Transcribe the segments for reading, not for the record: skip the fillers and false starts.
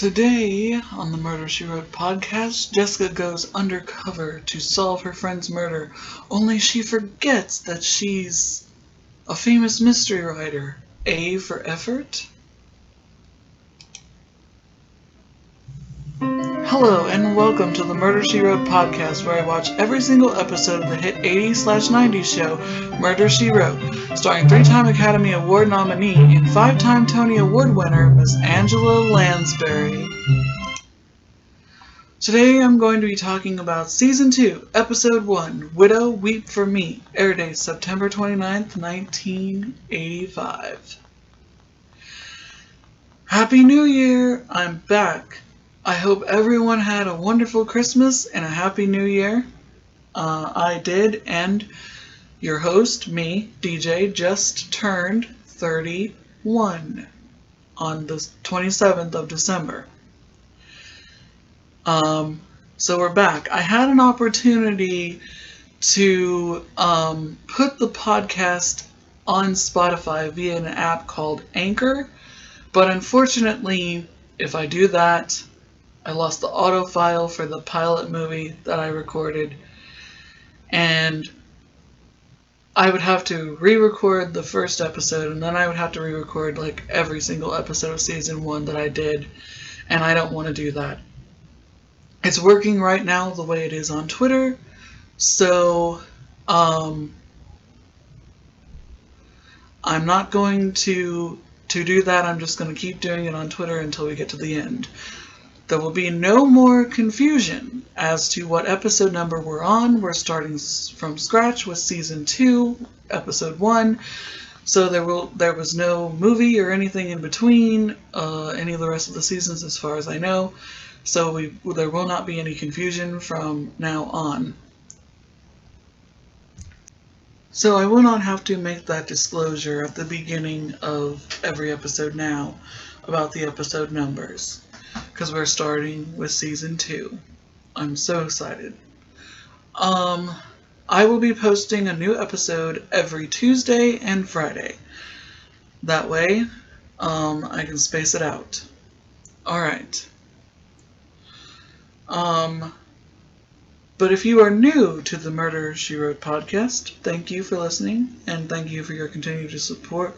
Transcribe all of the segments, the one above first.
Today, on the Murder, She Wrote podcast, Jessica goes undercover to solve her friend's murder, only she forgets that she's a famous mystery writer. A for effort? Hello, and welcome to the Murder, She Wrote podcast, where I watch every single episode of the hit 80s/90s show, Murder, She Wrote, starring 3-time Academy Award nominee and 5-time Tony Award winner, Miss Angela Lansbury. Today I'm going to be talking about Season 2, Episode 1, Widow, Weep for Me, air date September 29th, 1985. Happy New Year! I'm back. I hope everyone had a wonderful Christmas and a Happy New Year. I did, and your host, me, DJ, just turned 31 on the 27th of December. So we're back. I had an opportunity to put the podcast on Spotify via an app called Anchor, but unfortunately, if I do that, I lost the auto file for the pilot movie that I recorded, and I would have to re-record the first episode, and then I would have to re-record like every single episode of Season 1 that I did, and I don't want to do that. It's working right now the way it is on Twitter, so I'm not going to do that. I'm just going to keep doing it on Twitter until we get to the end. There will be no more confusion as to what episode number we're on. We're starting from scratch with Season 2, Episode 1. So there was no movie or anything in between any of the rest of the seasons as far as I know. So there will not be any confusion from now on. So I will not have to make that disclosure at the beginning of every episode now about the episode numbers, because we're starting with Season 2. I'm so excited. I will be posting a new episode every Tuesday and Friday. That way, I can space it out. Alright. But if you are new to the Murder, She Wrote podcast, thank you for listening, and thank you for your continued support.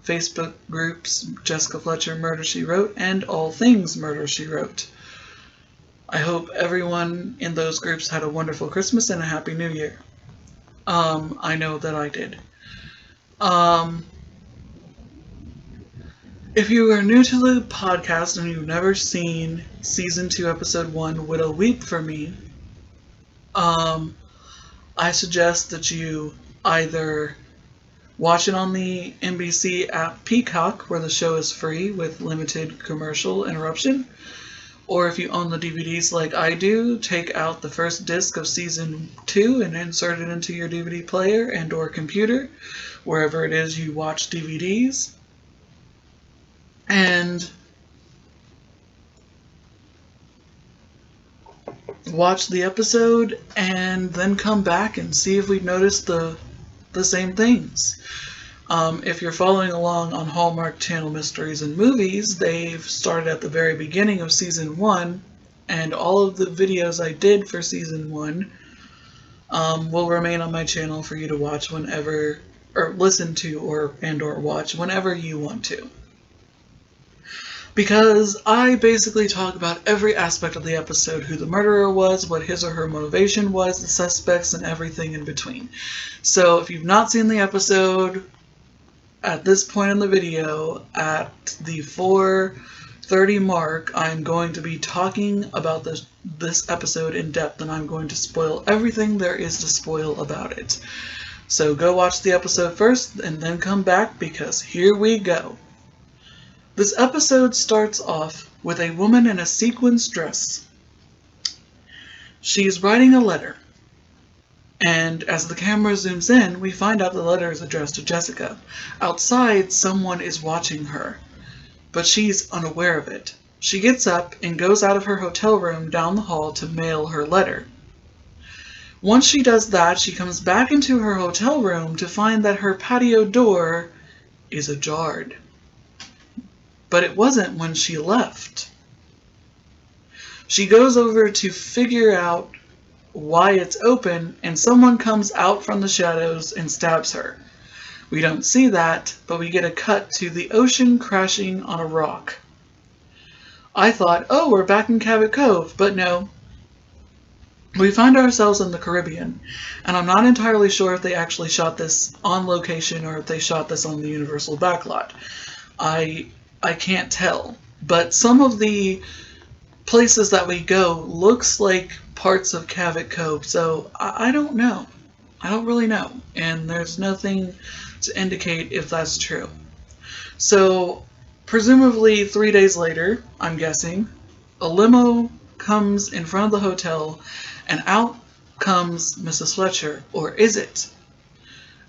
Facebook groups, Jessica Fletcher, Murder, She Wrote, and all things Murder, She Wrote. I hope everyone in those groups had a wonderful Christmas and a Happy New Year. I know that I did. If you are new to the podcast and you've never seen Season 2, Episode 1, Widow, Weep for Me, I suggest that you either watch it on the NBC app Peacock, where the show is free with limited commercial interruption. Or if you own the DVDs like I do, take out the first disc of Season 2 and insert it into your DVD player and or computer, wherever it is you watch DVDs. And watch the episode and then come back and see if we've noticed the same things. If you're following along on Hallmark Channel Mysteries and Movies, they've started at the very beginning of Season 1, and all of the videos I did for Season 1 will remain on my channel for you to watch whenever, or listen to, or watch whenever you want to. Because I basically talk about every aspect of the episode, who the murderer was, what his or her motivation was, the suspects, and everything in between. So if you've not seen the episode, at this point in the video, at the 4:30 mark, I'm going to be talking about this episode in depth, and I'm going to spoil everything there is to spoil about it. So go watch the episode first, and then come back, because here we go. This episode starts off with a woman in a sequins dress. She's writing a letter, and as the camera zooms in, we find out the letter is addressed to Jessica. Outside, someone is watching her, but she's unaware of it. She gets up and goes out of her hotel room down the hall to mail her letter. Once she does that, she comes back into her hotel room to find that her patio door is ajar. but it wasn't when she left. She goes over to figure out why it's open, and someone comes out from the shadows and stabs her. We don't see that, but we get a cut to the ocean crashing on a rock. I thought, oh, we're back in Cabot Cove, but no. We find ourselves in the Caribbean, and I'm not entirely sure if they actually shot this on location or if they shot this on the Universal backlot. I can't tell, but some of the places that we go looks like parts of Cabot Cove, so I don't know. I don't really know, and there's nothing to indicate if that's true. So, presumably 3 days later, I'm guessing, a limo comes in front of the hotel, and out comes Mrs. Fletcher, or is it?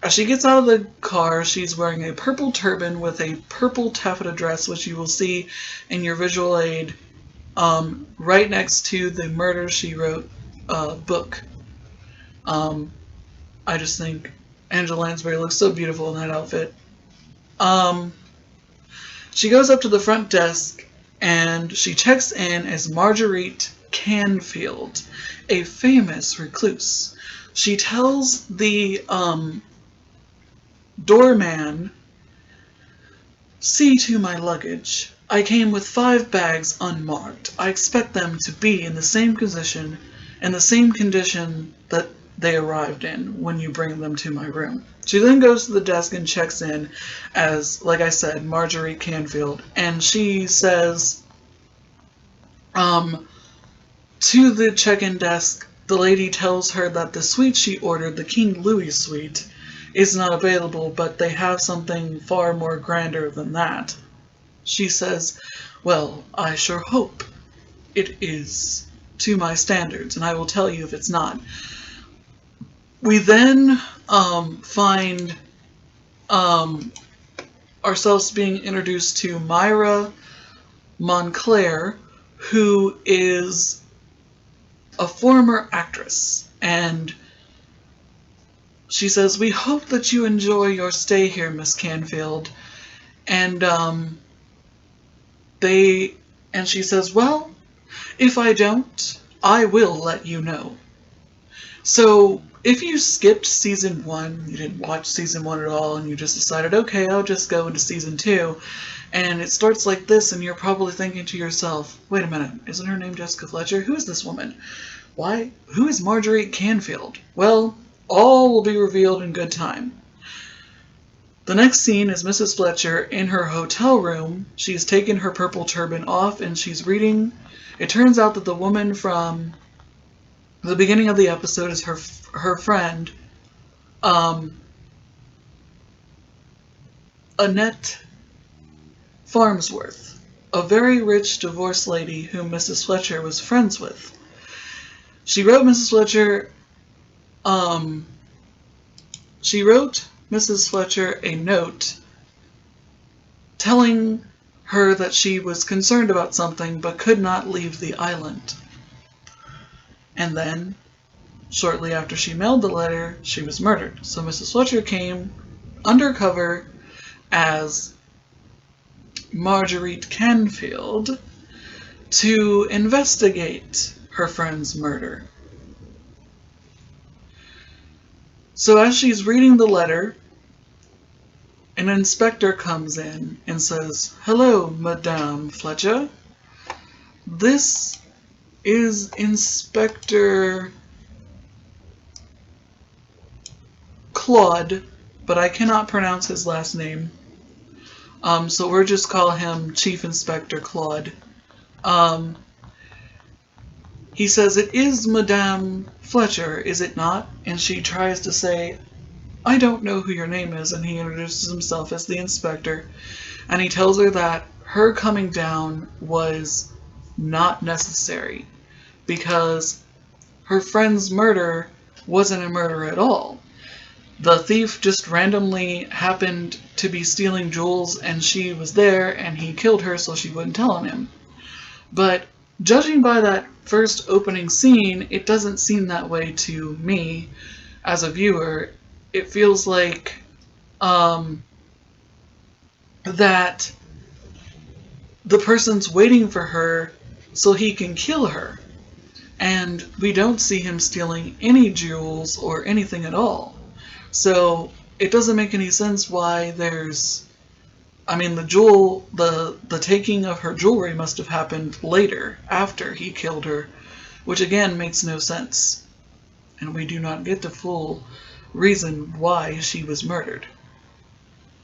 As she gets out of the car, she's wearing a purple turban with a purple taffeta dress, which you will see in your visual aid right next to the Murder, She Wrote book. I just think Angela Lansbury looks so beautiful in that outfit. She goes up to the front desk and she checks in as Marguerite Canfield, a famous recluse. She tells the doorman, "See to my luggage. I came with 5 bags unmarked. I expect them to be in the same condition that they arrived in when you bring them to my room." She then goes to the desk and checks in as, like I said, Marguerite Canfield, and she says to the check-in desk, the lady tells her that the suite she ordered, the King Louis suite, is not available, but they have something far more grander than that. She says, "Well, I sure hope it is to my standards, and I will tell you if it's not." We then find ourselves being introduced to Myra Montclair, who is a former actress, and she says, "We hope that you enjoy your stay here, Miss Canfield." And she says, "Well, if I don't, I will let you know." So if you skipped season 1, you didn't watch season 1 at all, and you just decided, okay, I'll just go into season 2, and it starts like this, and you're probably thinking to yourself, wait a minute, isn't her name Jessica Fletcher? Who is this woman? Why? Who is Marguerite Canfield? Well, all will be revealed in good time. The next scene is Mrs. Fletcher in her hotel room. She's taken her purple turban off, and she's reading. It turns out that the woman from the beginning of the episode is her friend, Annette Farnsworth, a very rich divorced lady whom Mrs. Fletcher was friends with. She wrote Mrs. Fletcher a note telling her that she was concerned about something but could not leave the island. And then, shortly after she mailed the letter, she was murdered. So Mrs. Fletcher came undercover as Marguerite Canfield to investigate her friend's murder. So as she's reading the letter, an inspector comes in and says, "Hello, Madame Fletcher. This is Inspector Claude, but I cannot pronounce his last name. So we'll just call him Chief Inspector Claude." He says, "It is Madame Fletcher, is it not?" And she tries to say, "I don't know who your name is," and he introduces himself as the inspector, and he tells her that her coming down was not necessary because her friend's murder wasn't a murder at all. The thief just randomly happened to be stealing jewels, and she was there, and he killed her so she wouldn't tell on him. But judging by that first opening scene, it doesn't seem that way to me as a viewer. It feels like that the person's waiting for her so he can kill her. And we don't see him stealing any jewels or anything at all. So it doesn't make any sense why there's... I mean, the taking of her jewelry must have happened later, after he killed her, which again makes no sense. And we do not get the full reason why she was murdered.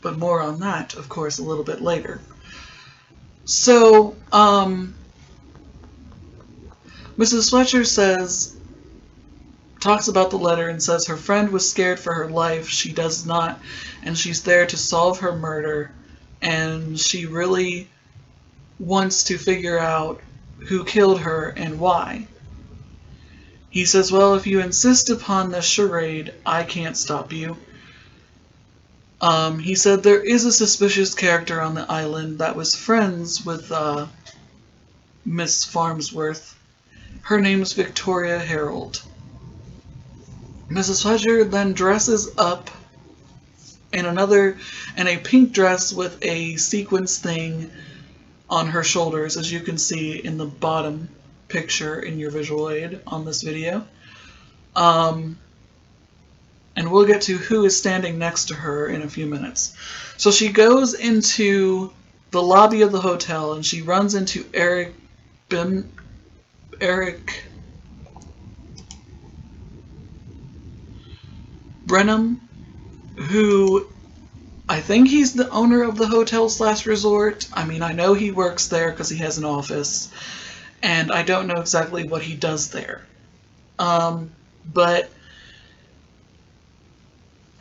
But more on that, of course, a little bit later. So, Mrs. Fletcher talks about the letter and says her friend was scared for her life. She does not, and she's there to solve her murder. And she really wants to figure out who killed her and why. He says, well, if you insist upon this charade, I can't stop you. He said there is a suspicious character on the island that was friends with Miss Farnsworth. Her name's Victoria Harold. Mrs. Fletcher then dresses up in a pink dress with a sequins thing on her shoulders, as you can see in the bottom picture in your visual aid on this video. And we'll get to who is standing next to her in a few minutes. So she goes into the lobby of the hotel and she runs into Eric Brenham, who I think he's the owner of the hotel/resort. I mean, I know he works there because he has an office, and I don't know exactly what he does there. But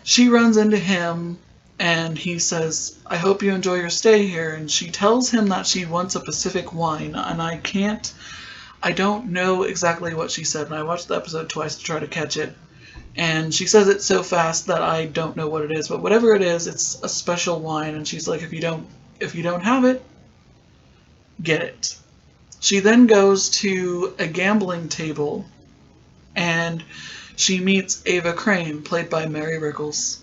she runs into him, and he says, I hope you enjoy your stay here. And she tells him that she wants a Pacific wine, and I don't know exactly what she said, and I watched the episode twice to try to catch it. And she says it so fast that I don't know what it is, but whatever it is, it's a special wine, and she's like, if you don't have it, get it. She then goes to a gambling table, and she meets Ava Crane, played by Mary Rickles,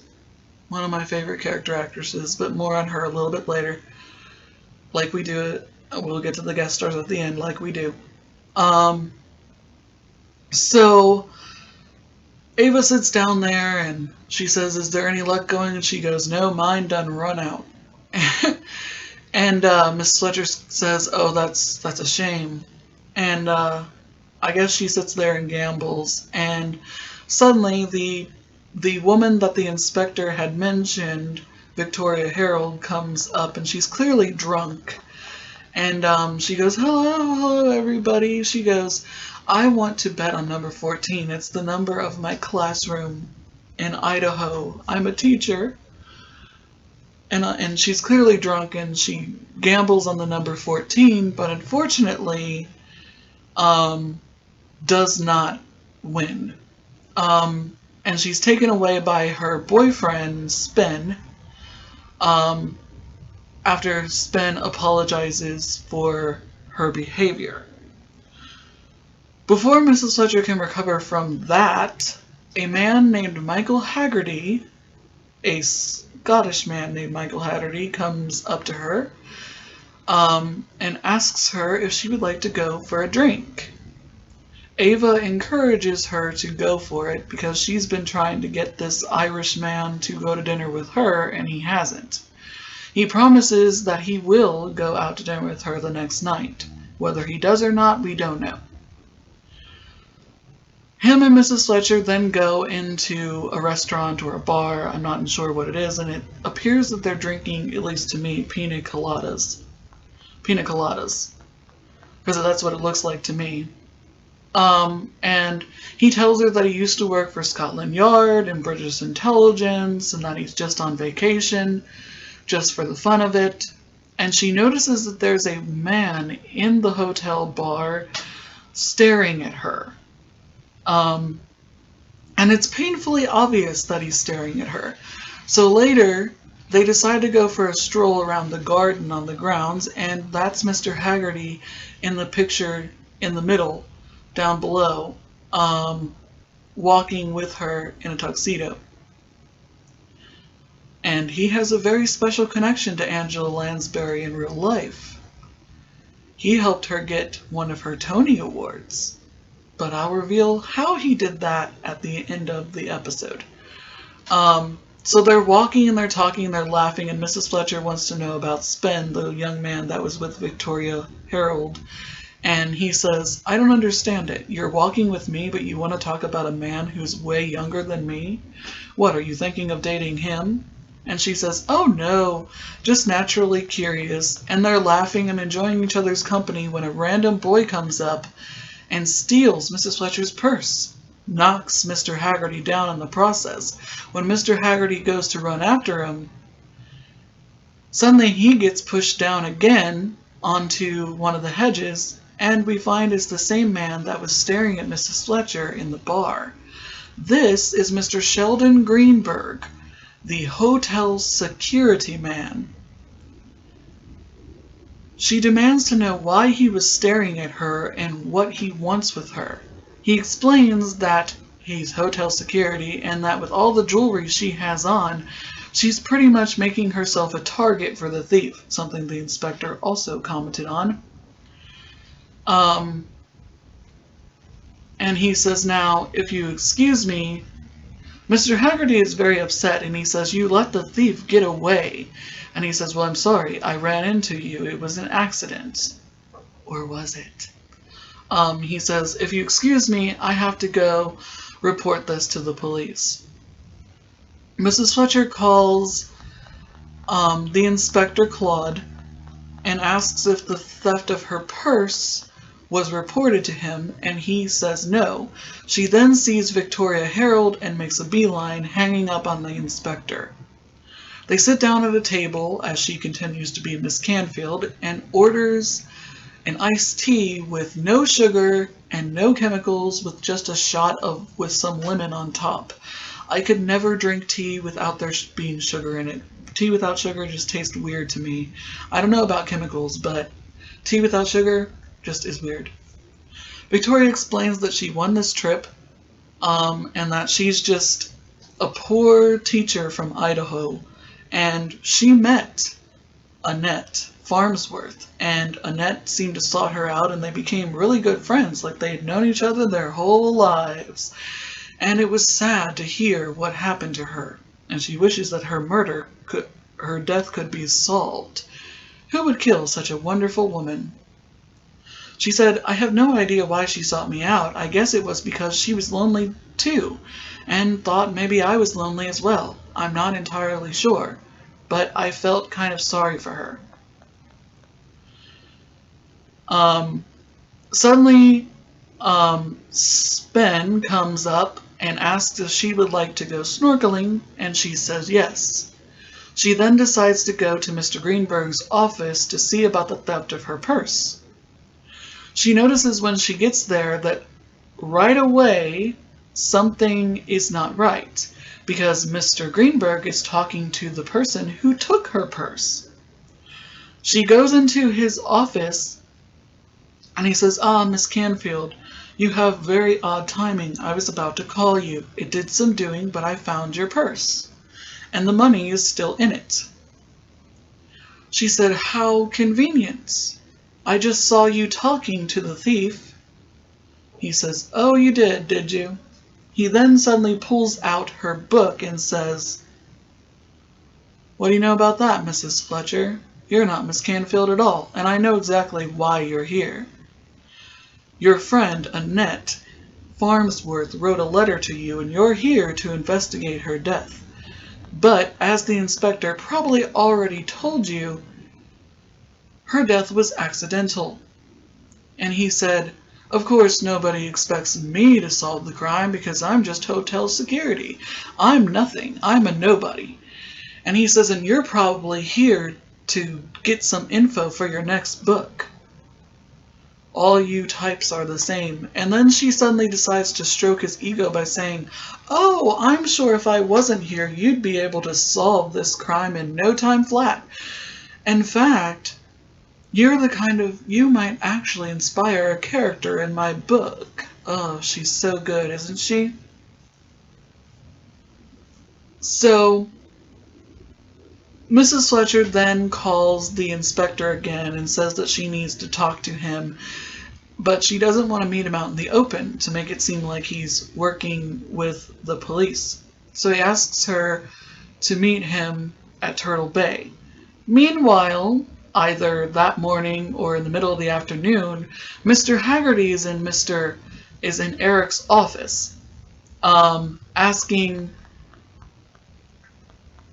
one of my favorite character actresses, but more on her a little bit later. Like we do it, we'll get to the guest stars at the end, like we do. So Ava sits down there and she says, is there any luck going? And she goes, no, mine done run out. And Miss Fletcher says, oh, that's a shame. And I guess she sits there and gambles. And suddenly the woman that the inspector had mentioned, Victoria Harold, comes up and she's clearly drunk. And she goes, hello, everybody. She goes, I want to bet on number 14. It's the number of my classroom in Idaho. I'm a teacher. And she's clearly drunk and she gambles on the number 14, but unfortunately does not win. And she's taken away by her boyfriend, Spen, after Spen apologizes for her behavior. Before Mrs. Fletcher can recover from that, a man named Michael Hagerty, a Scottish man named Michael Hagerty, comes up to her and asks her if she would like to go for a drink. Ava encourages her to go for it because she's been trying to get this Irish man to go to dinner with her, and he hasn't. He promises that he will go out to dinner with her the next night. Whether he does or not, we don't know. Him and Mrs. Fletcher then go into a restaurant or a bar, I'm not sure what it is, and it appears that they're drinking, at least to me, pina coladas. Pina coladas. Because that's what it looks like to me. And he tells her that he used to work for Scotland Yard and British intelligence, and that he's just on vacation, just for the fun of it. And she notices that there's a man in the hotel bar staring at her. And it's painfully obvious that he's staring at her. So later, they decide to go for a stroll around the garden on the grounds, and that's Mr. Hagerty in the picture in the middle, down below, walking with her in a tuxedo. And he has a very special connection to Angela Lansbury in real life. He helped her get one of her Tony Awards. But I'll reveal how he did that at the end of the episode. So they're walking and they're talking and they're laughing, and Mrs. Fletcher wants to know about Spen, the young man that was with Victoria Harold. And he says, I don't understand it. You're walking with me, but you want to talk about a man who's way younger than me? What, are you thinking of dating him? And she says, oh no, just naturally curious. And they're laughing and enjoying each other's company when a random boy comes up and steals Mrs. Fletcher's purse, knocks Mr. Hagerty down in the process. When Mr. Hagerty goes to run after him, suddenly he gets pushed down again onto one of the hedges, and we find it's the same man that was staring at Mrs. Fletcher in the bar. This is Mr. Sheldon Greenberg, the hotel security man. She demands to know why he was staring at her and what he wants with her. He explains that he's hotel security and that with all the jewelry she has on, she's pretty much making herself a target for the thief, something the inspector also commented on. And he says, now, if you excuse me, Mr. Hagerty is very upset, and he says, you let the thief get away. And he says, well, I'm sorry, I ran into you. It was an accident. Or was it? He says, if you excuse me, I have to go report this to the police. Mrs. Fletcher calls the Inspector Claude and asks if the theft of her purse was reported to him, and he says no. She then sees Victoria Harold and makes a beeline, hanging up on the inspector. They sit down at a table as she continues to be Miss Canfield and orders an iced tea with no sugar and no chemicals, with just a shot with some lemon on top. I could never drink tea without there being sugar in it. Tea without sugar just tastes weird to me. I don't know about chemicals, but tea without sugar just is weird. Victoria explains that she won this trip and that she's just a poor teacher from Idaho, and she met Annette Farnsworth, and Annette seemed to sort her out, and they became really good friends, like they had known each other their whole lives. And it was sad to hear what happened to her, and she wishes that her death could be solved. Who would kill such a wonderful woman? She said, I have no idea why she sought me out. I guess it was because she was lonely too, and thought maybe I was lonely as well. I'm not entirely sure, but I felt kind of sorry for her. Suddenly, Spen comes up and asks if she would like to go snorkeling, and she says yes. She then decides to go to Mr. Greenberg's office to see about the theft of her purse. She notices when she gets there that right away something is not right, because Mr. Greenberg is talking to the person who took her purse. She goes into his office and he says, Miss Canfield, you have very odd timing. I was about to call you. It did some doing, but I found your purse, and the money is still in it. She said, how convenient. I just saw you talking to the thief. He says, oh, you did you? He then suddenly pulls out her book and says, what do you know about that, Mrs. Fletcher? You're not Miss Canfield at all, and I know exactly why you're here. Your friend, Annette Farnsworth, wrote a letter to you, and you're here to investigate her death. But, as the inspector probably already told you, her death was accidental. And he said, of course nobody expects me to solve the crime because I'm just hotel security. I'm nothing. I'm a nobody. And he says, and you're probably here to get some info for your next book. All you types are the same. And then she suddenly decides to stroke his ego by saying, oh, I'm sure if I wasn't here, you'd be able to solve this crime in no time flat. In fact, you're the kind of, you might actually inspire a character in my book. Oh, she's so good, isn't she? So, Mrs. Fletcher then calls the inspector again and says that she needs to talk to him, but she doesn't want to meet him out in the open to make it seem like he's working with the police. So he asks her to meet him at Turtle Bay. Meanwhile, either that morning or in the middle of the afternoon, Mr. Hagerty is in Eric's office, asking.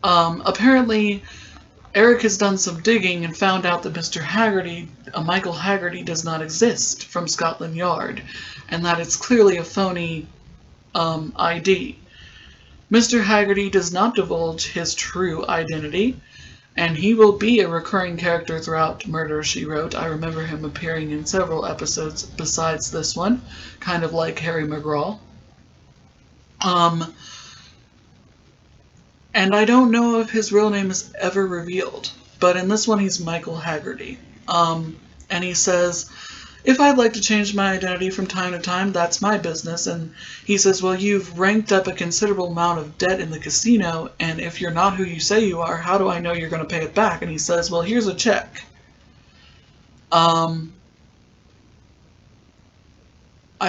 Apparently, Eric has done some digging and found out that Mr. Hagerty, Michael Hagerty, does not exist from Scotland Yard, and that it's clearly a phony ID. Mr. Hagerty does not divulge his true identity, and he will be a recurring character throughout Murder, She Wrote. I remember him appearing in several episodes besides this one, kind of like Harry McGraw. And I don't know if his real name is ever revealed, but in this one he's Michael Hagerty. And he says, if I'd like to change my identity from time to time, that's my business. And he says, well, you've ranked up a considerable amount of debt in the casino, and if you're not who you say you are, how do I know you're going to pay it back? And he says, well, here's a check. I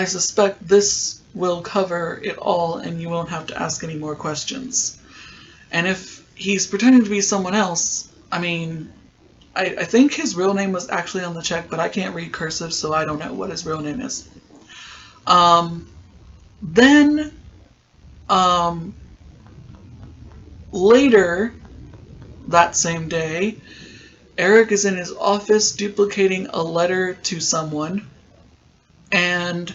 suspect this will cover it all, and you won't have to ask any more questions. And if he's pretending to be someone else, I mean, I think his real name was actually on the check, but I can't read cursive, so I don't know what his real name is. Then, later that same day, Eric is in his office duplicating a letter to someone, and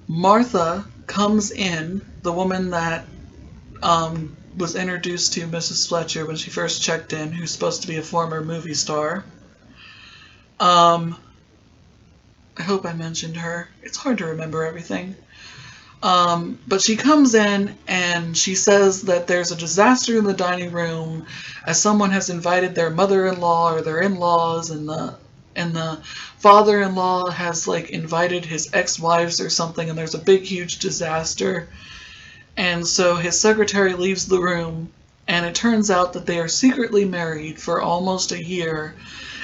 Martha comes in, the woman that was introduced to Mrs. Fletcher when she first checked in, who's supposed to be a former movie star. I hope I mentioned her. It's hard to remember everything. But she comes in and she says that there's a disaster in the dining room as someone has invited their mother-in-law or their in-laws, and the father-in-law has invited his ex-wives or something, and there's a big huge disaster. And so his secretary leaves the room, and it turns out that they are secretly married for almost a year,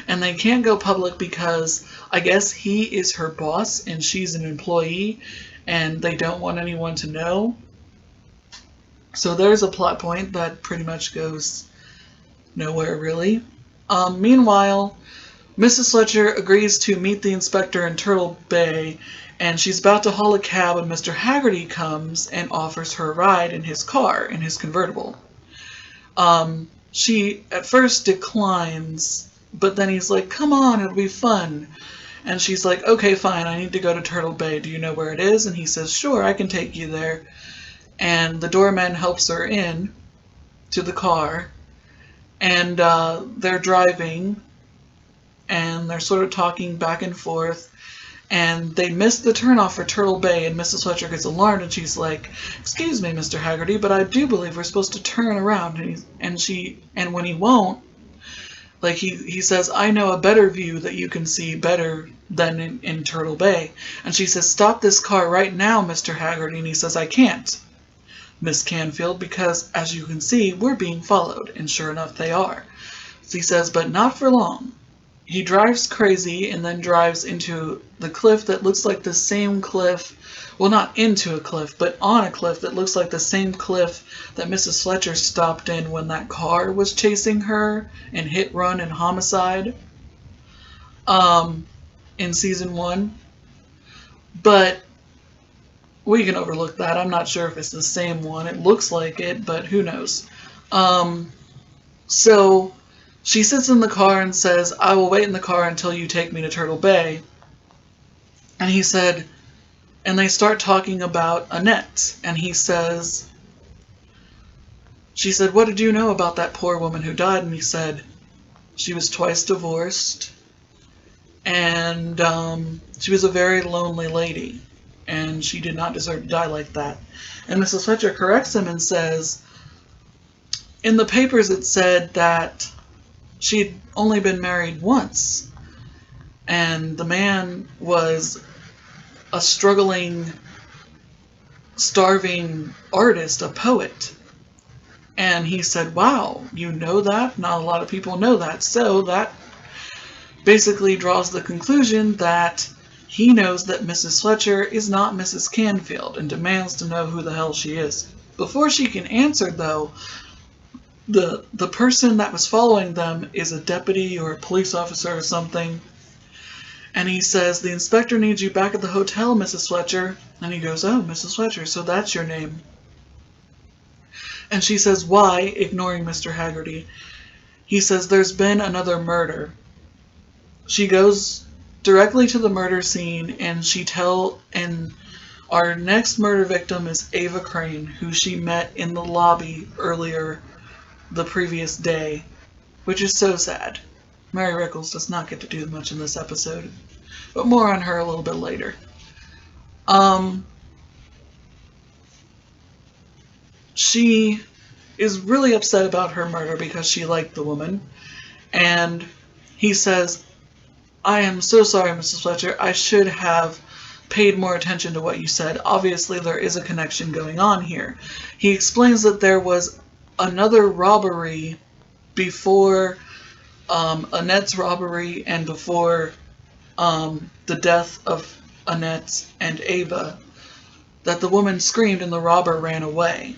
and they can't go public because I guess he is her boss and she's an employee, and they don't want anyone to know. So there's a plot point that pretty much goes nowhere, really. Meanwhile, Mrs. Fletcher agrees to meet the inspector in Turtle Bay, and she's about to haul a cab when Mr. Hagerty comes and offers her a ride in his car, in his convertible. She at first declines, but then he's like, come on, it'll be fun. And she's like, okay, fine, I need to go to Turtle Bay. Do you know where it is? And he says, sure, I can take you there. And the doorman helps her in to the car, and they're driving, and they're sort of talking back and forth. And they miss the turnoff for Turtle Bay, and Mrs. Fletcher gets alarmed, and she's like, excuse me, Mr. Hagerty, but I do believe we're supposed to turn around. And when he won't, he says, I know a better view that you can see better than in Turtle Bay. And she says, stop this car right now, Mr. Hagerty. And he says, I can't, Miss Canfield, because as you can see, we're being followed. And sure enough, they are. So he says, but not for long. He drives crazy and then drives into the cliff that looks like the same cliff, well, not into a cliff, but on a cliff that looks like the same cliff that Mrs. Fletcher stopped in when that car was chasing her in Hit, Run, and Homicide in season 1. But we can overlook that. I'm not sure if it's the same one. It looks like it, but who knows. So she sits in the car and says, I will wait in the car until you take me to Turtle Bay. And he said, and they start talking about Annette. And he says, she said, what did you know about that poor woman who died? And he said, she was twice divorced. And she was a very lonely lady. And she did not deserve to die like that. And Mrs. Fletcher corrects him and says, in the papers it said that she'd only been married once, and the man was a struggling, starving artist, a poet. And he said, wow, you know that? Not a lot of people know that. So that basically draws the conclusion that he knows that Mrs. Fletcher is not Mrs. Canfield and demands to know who the hell she is. Before she can answer, though, the person that was following them is a deputy or a police officer or something. And he says, the inspector needs you back at the hotel, Mrs. Fletcher. And he goes, oh, Mrs. Fletcher, so that's your name. And she says, why, ignoring Mr. Hagerty. He says, there's been another murder. She goes directly to the murder scene, and our next murder victim is Ava Crane, who she met in the lobby earlier the previous day, which is so sad. Mary Rickles does not get to do much in this episode, but more on her a little bit later. She is really upset about her murder because she liked the woman, and he says, I am so sorry, Mrs. Fletcher. I should have paid more attention to what you said. Obviously, there is a connection going on here. He explains that there was another robbery before Annette's robbery and before the death of Annette and Ava, that the woman screamed and the robber ran away.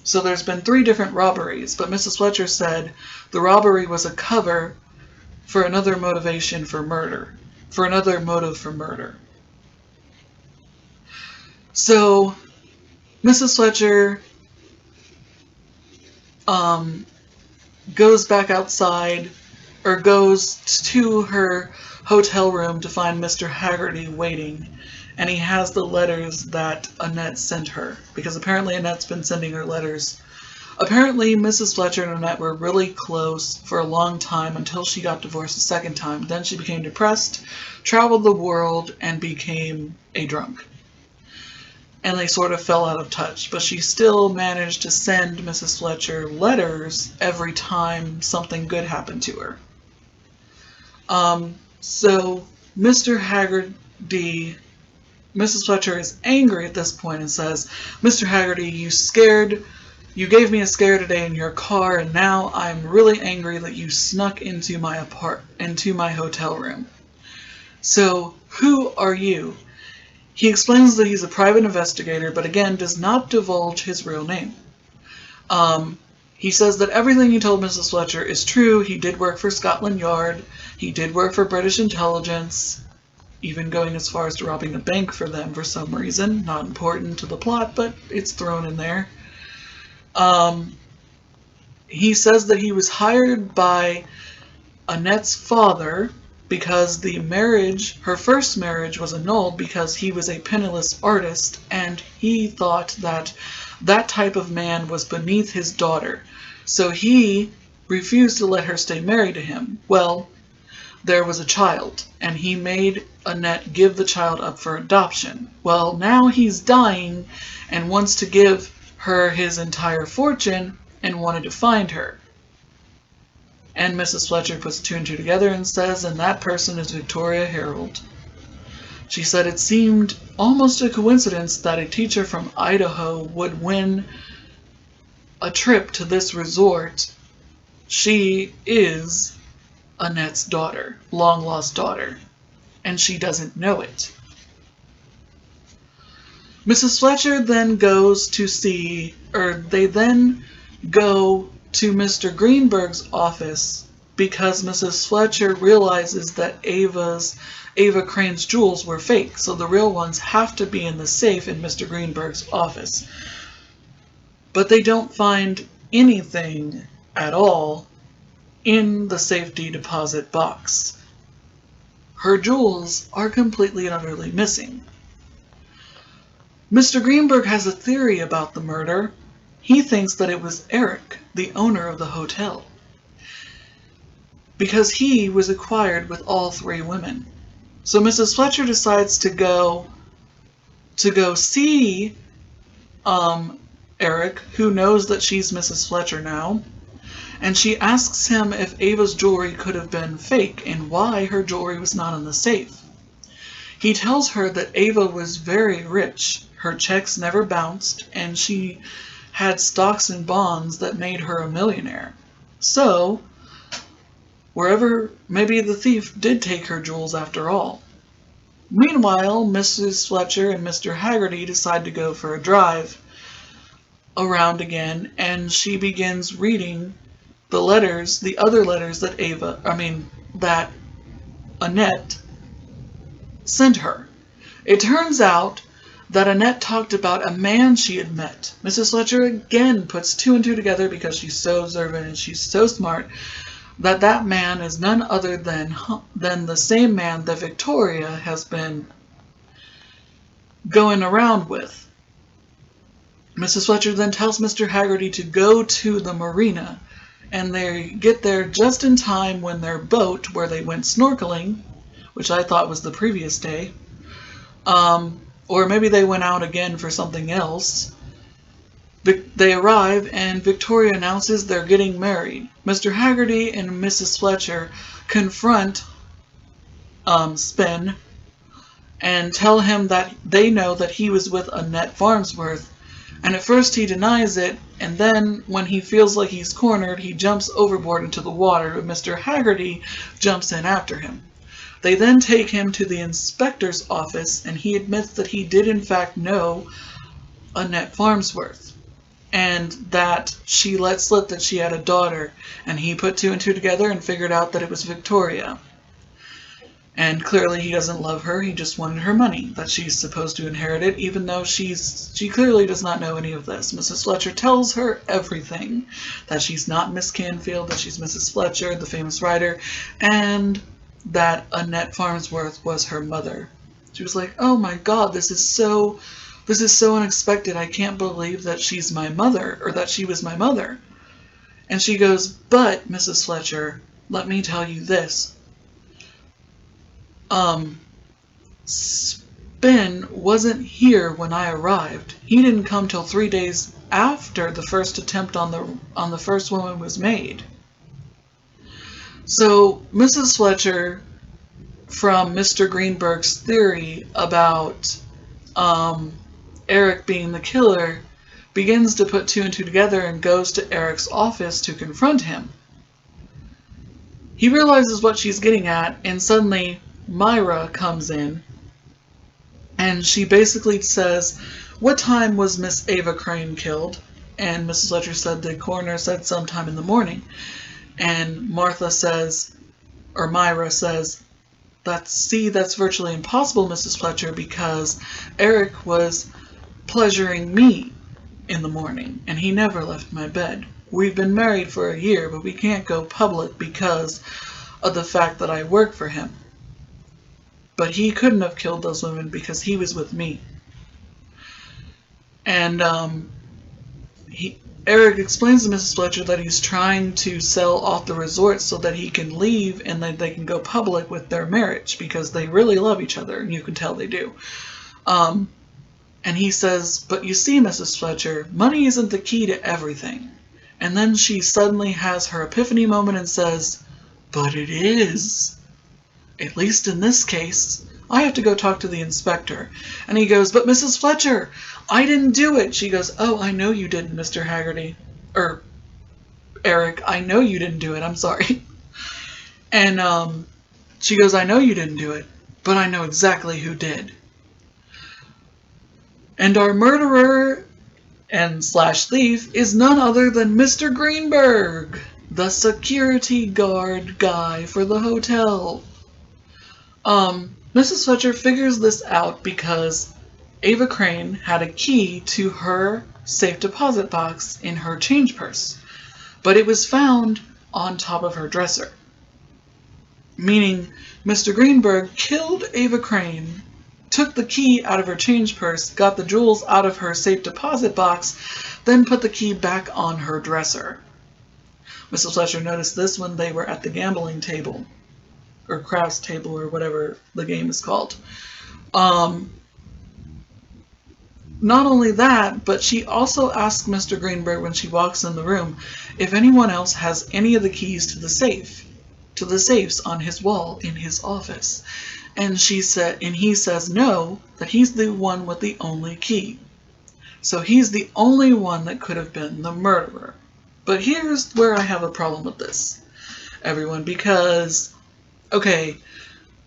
So there's been 3 different robberies, but Mrs. Fletcher said the robbery was a cover for another motivation for murder, for another motive for murder. So Mrs. Fletcher goes back outside, or goes to her hotel room to find Mr. Hagerty waiting, and he has the letters that Annette sent her, because apparently Annette's been sending her letters. Apparently Mrs. Fletcher and Annette were really close for a long time until she got divorced a second time. Then she became depressed, traveled the world, and became a drunk. And they sort of fell out of touch, but she still managed to send Mrs. Fletcher letters every time something good happened to her. So Mr. Hagerty, Mrs. Fletcher is angry at this point and says, Mr. Hagerty, you gave me a scare today in your car, and now I'm really angry that you snuck into my hotel room. So, who are you? He explains that he's a private investigator, but again does not divulge his real name. He says that everything he told Mrs. Fletcher is true. He did work for Scotland Yard. He did work for British intelligence, even going as far as to robbing a bank for them for some reason. Not important to the plot, but it's thrown in there. He says that he was hired by Annette's father because her first marriage was annulled because he was a penniless artist, and he thought that that type of man was beneath his daughter. So he refused to let her stay married to him. Well, there was a child, and he made Annette give the child up for adoption. Well, now he's dying and wants to give her his entire fortune and wanted to find her. And Mrs. Fletcher puts 2 and 2 together and says, and that person is Victoria Harold. She said it seemed almost a coincidence that a teacher from Idaho would win a trip to this resort. She is Annette's daughter, long-lost daughter, and she doesn't know it. Mrs. Fletcher then goes to they then go to Mr. Greenberg's office because Mrs. Fletcher realizes that Ava Crane's jewels were fake, so the real ones have to be in the safe in Mr. Greenberg's office. But they don't find anything at all in the safety deposit box. Her jewels are completely and utterly missing. Mr. Greenberg has a theory about the murder. He thinks that it was Eric, the owner of the hotel, because he was acquired with all 3 women. So Mrs. Fletcher decides to go see Eric, who knows that she's Mrs. Fletcher now, and she asks him if Ava's jewelry could have been fake and why her jewelry was not in the safe. He tells her that Ava was very rich. Her checks never bounced, and she had stocks and bonds that made her a millionaire. So, maybe the thief did take her jewels after all. Meanwhile, Mrs. Fletcher and Mr. Hagerty decide to go for a drive around again, and she begins reading the other letters that Annette sent her. It turns out that Annette talked about a man she had met. Mrs. Fletcher again puts two and two together because she's so observant and she's so smart, that man is none other than the same man that Victoria has been going around with. Mrs. Fletcher then tells Mr. Hagerty to go to the marina, and they get there just in time when their boat, where they went snorkeling, which I thought was the previous day, or maybe they went out again for something else. They arrive, and Victoria announces they're getting married. Mr. Hagerty and Mrs. Fletcher confront Spin and tell him that they know that he was with Annette Farnsworth. And at first he denies it, and then when he feels like he's cornered, he jumps overboard into the water, but Mr. Hagerty jumps in after him. They then take him to the inspector's office, and he admits that he did in fact know Annette Farnsworth, and that she let slip that she had a daughter, and he put two and two together and figured out that it was Victoria. And clearly he doesn't love her, he just wanted her money, that she's supposed to inherit it, even though she clearly does not know any of this. Mrs. Fletcher tells her everything, that she's not Miss Canfield, that she's Mrs. Fletcher, the famous writer, and that Annette Farnsworth was her mother. She was like, oh my god, this is so unexpected, I can't believe that she's my mother, or that she was my mother. And she goes, but, Mrs. Fletcher, let me tell you this. Spin wasn't here when I arrived. He didn't come till 3 days after the first attempt on the first woman was made. So Mrs. Fletcher, from Mr. Greenberg's theory about Eric being the killer, begins to put two and two together and goes to Eric's office to confront him. He realizes what she's getting at, and suddenly Myra comes in, and she basically says, what time was Miss Ava Crane killed? And Mrs. Fletcher said the coroner said sometime in the morning. And Myra says, that's virtually impossible, Mrs. Fletcher, because Eric was pleasuring me in the morning, and he never left my bed. We've been married for a year, but we can't go public because of the fact that I work for him. But he couldn't have killed those women because he was with me. And Eric explains to Mrs. Fletcher that he's trying to sell off the resort so that he can leave and that they can go public with their marriage because they really love each other, and you can tell they do. And he says, but you see, Mrs. Fletcher, money isn't the key to everything. And then she suddenly has her epiphany moment and says, but it is. At least in this case, I have to go talk to the inspector. And he goes, but Mrs. Fletcher, I didn't do it. She goes, oh, I know you didn't, Mr. Hagerty. Or, Eric, I know you didn't do it. I'm sorry. And she goes, I know you didn't do it, but I know exactly who did. And our murderer and / thief is none other than Mr. Greenberg, the security guard guy for the hotel. Mrs. Fletcher figures this out because Ava Crane had a key to her safe deposit box in her change purse, but it was found on top of her dresser. Meaning, Mr. Greenberg killed Ava Crane, took the key out of her change purse, got the jewels out of her safe deposit box, then put the key back on her dresser. Mrs. Fletcher noticed this when they were at the gambling table, or craps table, or whatever the game is called. Not only that, but she also asks Mr. Greenberg when she walks in the room if anyone else has any of the keys to the safes on his wall in his office. And he says no, that he's the one with the only key. So he's the only one that could have been the murderer. But here's where I have a problem with this, everyone, because, okay,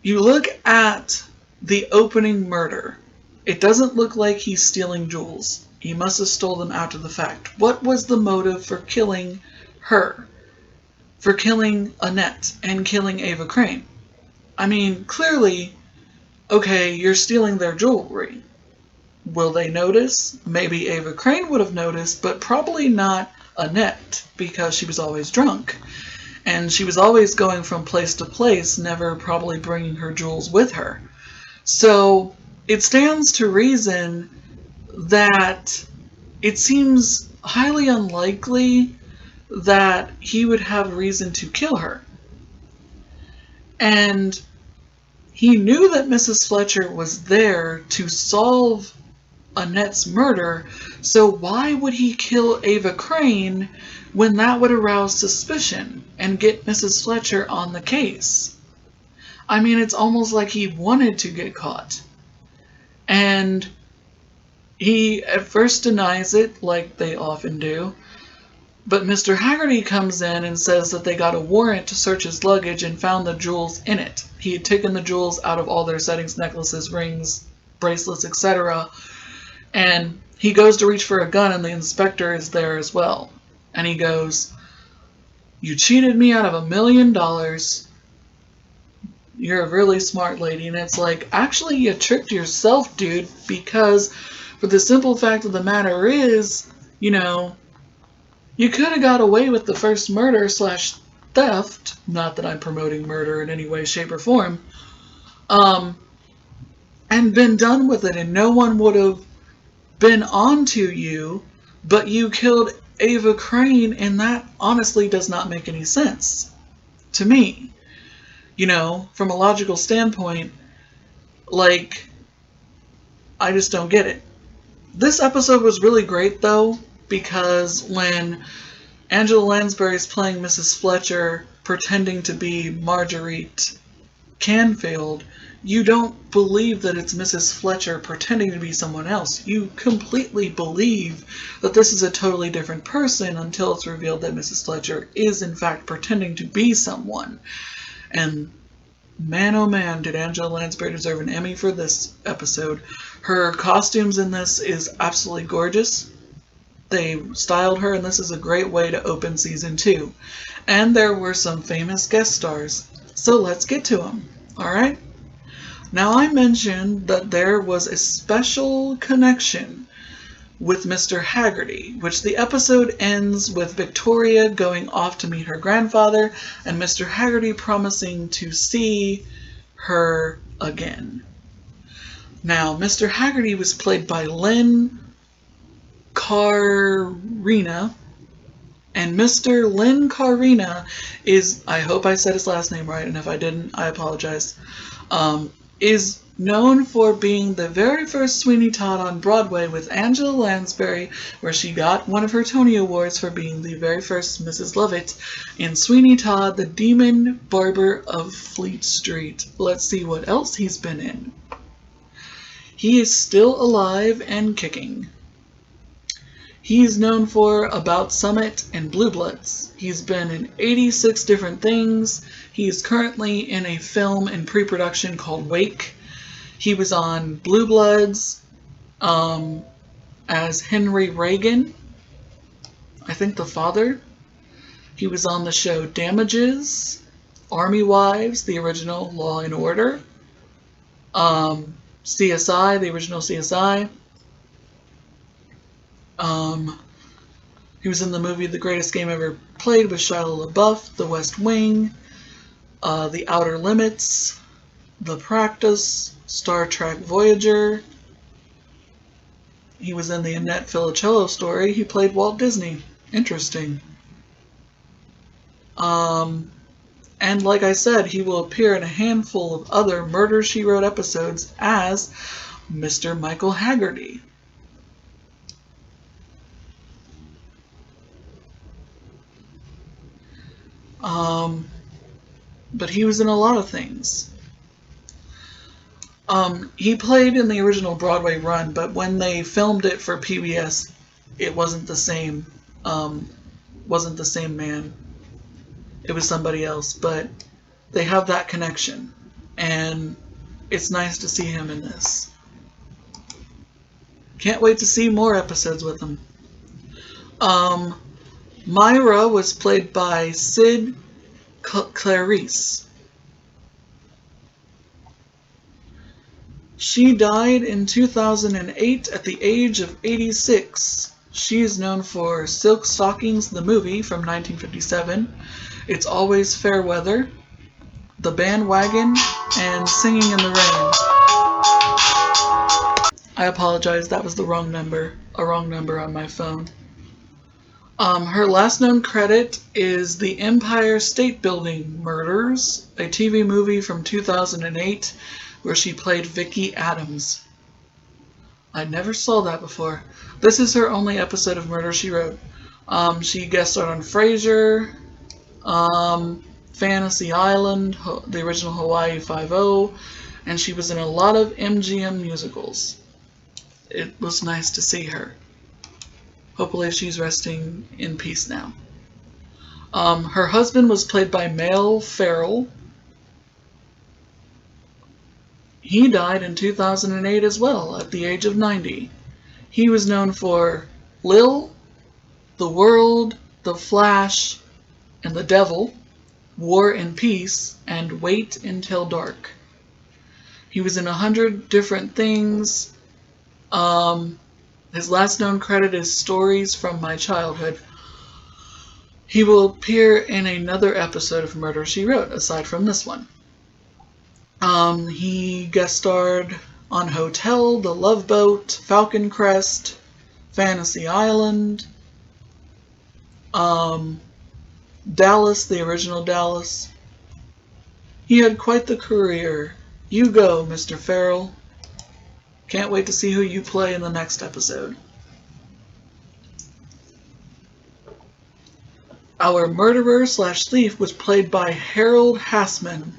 you look at the opening murder. It doesn't look like he's stealing jewels. He must have stole them after the fact. What was the motive for killing her? For killing Annette and killing Ava Crane? I mean, clearly, okay, you're stealing their jewelry. Will they notice? Maybe Ava Crane would have noticed, but probably not Annette, because she was always drunk. And she was always going from place to place, never probably bringing her jewels with her. So it stands to reason that it seems highly unlikely that he would have reason to kill her. And he knew that Mrs. Fletcher was there to solve Annette's murder, so why would he kill Ava Crane when that would arouse suspicion and get Mrs. Fletcher on the case? I mean, it's almost like he wanted to get caught. And he at first denies it, like they often do, but Mr. Hagerty comes in and says that they got a warrant to search his luggage and found the jewels in it. He had taken the jewels out of all their settings, necklaces, rings, bracelets, etc., and he goes to reach for a gun, and the inspector is there as well. And he goes, "You cheated me out of $1 million. You're a really smart lady." And it's like, actually, you tricked yourself, dude, because for the simple fact of the matter is, you know, you could have got away with the first murder / theft. Not that I'm promoting murder in any way, shape, or form. And been done with it, and no one would have been onto you, but you killed Ava Crane, and that honestly does not make any sense to me. You know, from a logical standpoint, like, I just don't get it. This episode was really great, though, because when Angela Lansbury's playing Mrs. Fletcher, pretending to be Marguerite Canfield, you don't believe that it's Mrs. Fletcher pretending to be someone else. You completely believe that this is a totally different person until it's revealed that Mrs. Fletcher is in fact pretending to be someone. And man, oh man, did Angela Lansbury deserve an Emmy for this episode. Her costumes in this is absolutely gorgeous. They styled her, and this is a great way to open season 2. And there were some famous guest stars. So let's get to them. Alright? Now, I mentioned that there was a special connection with Mr. Hagerty, which the episode ends with Victoria going off to meet her grandfather and Mr. Hagerty promising to see her again. Now, Mr. Hagerty was played by Lynn Carina, and Mr. Lynn Carina is, I hope I said his last name right, and if I didn't, I apologize, is known for being the very first Sweeney Todd on Broadway with Angela Lansbury, where she got one of her Tony Awards for being the very first Mrs. Lovett in Sweeney Todd, the Demon Barber of Fleet Street. Let's see what else he's been in. He is still alive and kicking. He's known for About Summit and Blue Bloods. He's been in 86 different things. He is currently in a film in pre-production called Wake. He was on Blue Bloods as Henry Reagan, I think the father. He was on the show Damages, Army Wives, the original Law and Order, CSI, the original CSI. He was in the movie The Greatest Game Ever Played with Shia LaBeouf, The West Wing, The Outer Limits, The Practice, Star Trek Voyager. He was in the Annette Filicello story. He played Walt Disney. Interesting. And like I said, he will appear in a handful of other Murder, She Wrote episodes as Mr. Michael Hagerty. But he was in a lot of things. He played in the original Broadway run, but when they filmed it for PBS, it wasn't the same. Wasn't the same man. It was somebody else, but they have that connection, and it's nice to see him in this. Can't wait to see more episodes with him. Myra was played by Sid Clarice. She died in 2008 at the age of 86. She is known for Silk Stockings, the movie from 1957, It's Always Fair Weather, The Bandwagon, and Singing in the Rain. I apologize, that was the wrong number. A wrong number on my phone. Her last known credit is The Empire State Building Murders, a TV movie from 2008 where she played Vicki Adams. I never saw that before. This is her only episode of Murder, She Wrote. She guest starred on Frasier, Fantasy Island, the original Hawaii Five-0, and she was in a lot of MGM musicals. It was nice to see her. Hopefully she's resting in peace now. Her husband was played by Mel Ferrell. He died in 2008 as well, at the age of 90. He was known for Lil, The World, The Flash, and The Devil, War and Peace, and Wait Until Dark. He was in 100 different things. His last known credit is Stories from My Childhood. He will appear in another episode of Murder, She Wrote, aside from this one. He guest starred on Hotel, The Love Boat, Falcon Crest, Fantasy Island, Dallas, the original Dallas. He had quite the career. You go, Mr. Ferrell. Can't wait to see who you play in the next episode. Our murderer/thief was played by Harold Hassman,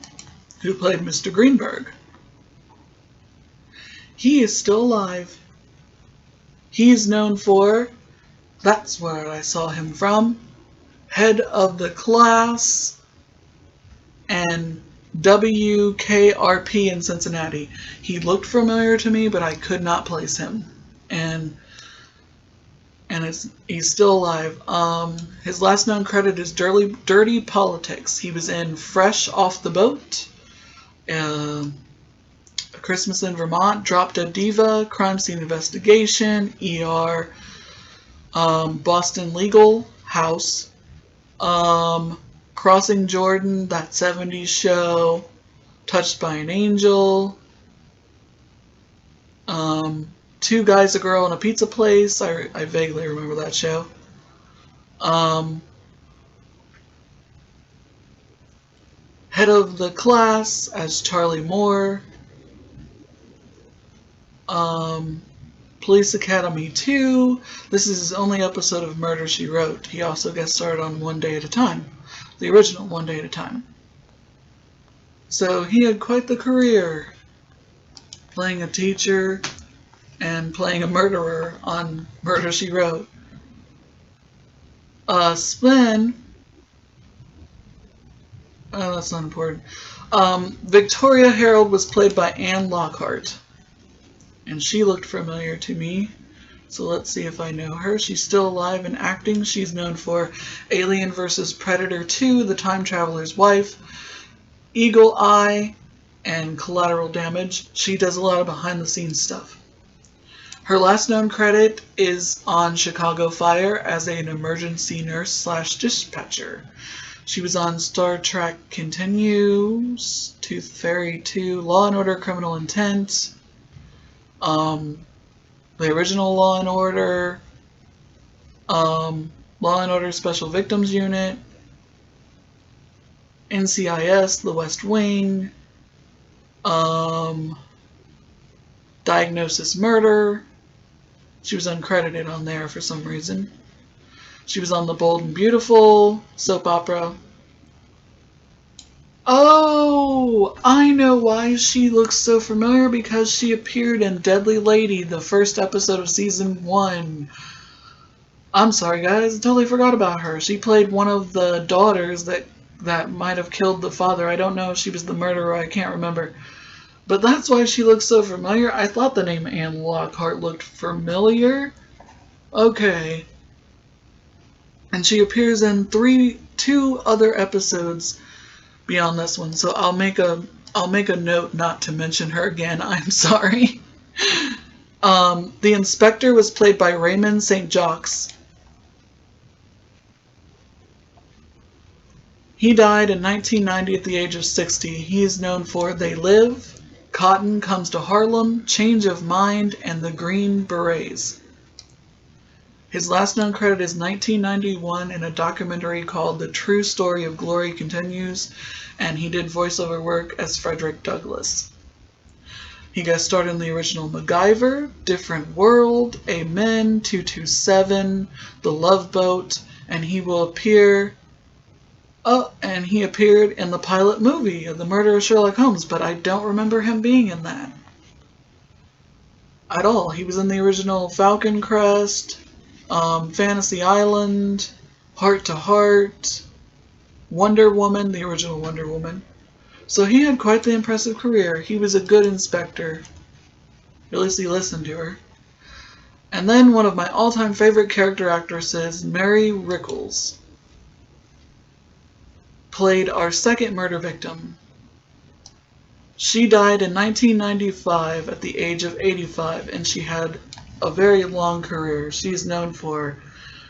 who played Mr. Greenberg. He is still alive. He is known for, that's where I saw him from, Head of the Class, and WKRP in Cincinnati. He looked familiar to me, but I could not place him. And he's still alive. His last known credit is Dirty Politics. He was in Fresh Off the Boat, A Christmas in Vermont, Drop Dead Diva, Crime Scene Investigation, ER, Boston Legal, House, Crossing Jordan, That 70s Show, Touched by an Angel, Two Guys, a Girl, and a Pizza Place. I vaguely remember that show. Head of the Class as Charlie Moore. Police Academy 2. This is his only episode of Murder, She Wrote. He also guest starred on One Day at a Time, the original One Day at a Time. So he had quite the career, playing a teacher and playing a murderer on Murder, She Wrote. Spin. Oh, that's not important. Victoria Harold was played by Anne Lockhart, and she looked familiar to me. So let's see if I know her. She's still alive and acting. She's known for Alien vs. Predator 2, The Time Traveler's Wife, Eagle Eye, and Collateral Damage. She does a lot of behind-the-scenes stuff. Her last known credit is on Chicago Fire as an emergency nurse/dispatcher. She was on Star Trek Continues, Tooth Fairy 2, Law and Order: Criminal Intent, the original Law and Order, Law and Order Special Victims Unit, NCIS, The West Wing, Diagnosis Murder. She was uncredited on there for some reason. She was on The Bold and Beautiful soap opera. Oh, Oh, I know why she looks so familiar, because she appeared in Deadly Lady, the first episode of season 1. I'm sorry guys, I totally forgot about her. She played one of the daughters that might have killed the father. I don't know if she was the murderer, I can't remember. But that's why she looks so familiar. I thought the name Anne Lockhart looked familiar. Okay. And she appears in two other episodes beyond this one, so I'll make a note not to mention her again. I'm sorry. The inspector was played by Raymond St. Jacques. He died in 1990 at the age of 60. He is known for They Live, Cotton Comes to Harlem, Change of Mind, and The Green Berets. His last known credit is 1991 in a documentary called The True Story of Glory Continues, and he did voiceover work as Frederick Douglass. He guest starred in the original MacGyver, Different World, Amen, 227, The Love Boat, and he appeared in the pilot movie of The Murder of Sherlock Holmes, but I don't remember him being in that at all. He was in the original Falcon Crest, Fantasy Island, Heart to Heart, Wonder Woman, the original Wonder Woman. So he had quite the impressive career. He was a good inspector. At least he listened to her. And then one of my all-time favorite character actresses, Mary Rickles, played our second murder victim. She died in 1995 at the age of 85, and she had a very long career. She's known for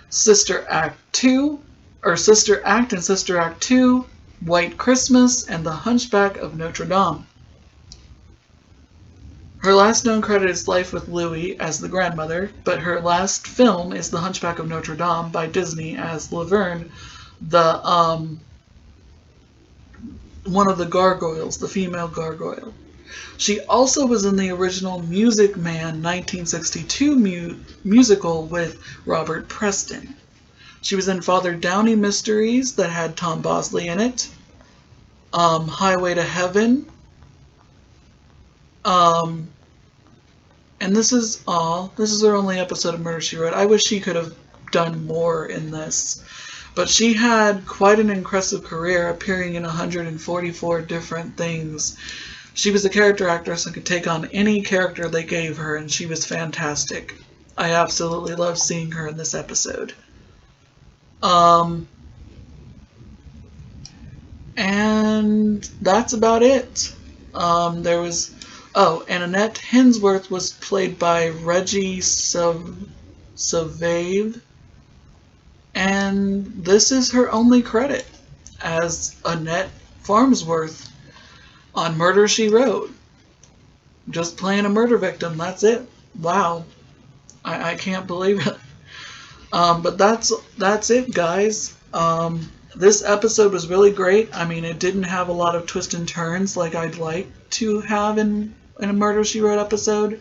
Sister Act 2, or Sister Act and Sister Act 2, White Christmas, and The Hunchback of Notre Dame. Her last known credit is Life with Louie as the grandmother, but her last film is The Hunchback of Notre Dame by Disney as Laverne, one of the gargoyles, the female gargoyle. She also was in the original Music Man 1962 musical with Robert Preston. She was in Father Downey Mysteries that had Tom Bosley in it, Highway to Heaven, and this is her only episode of Murder, She Wrote. I wish she could have done more in this. But she had quite an impressive career, appearing in 144 different things. She was a character actress and could take on any character they gave her, and she was fantastic. I absolutely loved seeing her in this episode. And that's about it. And Annette Hinsworth was played by Reggie Savave. And this is her only credit, as Annette Farnsworth on Murder, She Wrote. Just playing a murder victim, that's it. Wow. I can't believe it. But that's it, guys. This episode was really great. I mean, it didn't have a lot of twists and turns like I'd like to have in a Murder, She Wrote episode.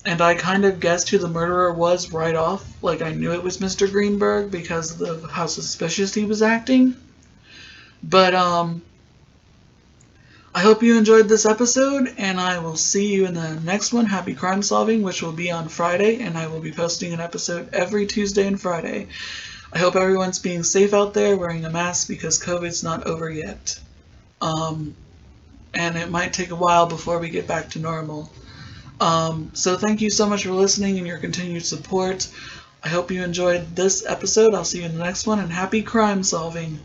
And I kind of guessed who the murderer was right off. Like, I knew it was Mr. Greenberg because of how suspicious he was acting. But, I hope you enjoyed this episode, and I will see you in the next one, Happy Crime Solving, which will be on Friday, and I will be posting an episode every Tuesday and Friday. I hope everyone's being safe out there, wearing a mask, because COVID's not over yet. And it might take a while before we get back to normal. So thank you so much for listening and your continued support. I hope you enjoyed this episode. I'll see you in the next one, and happy crime solving.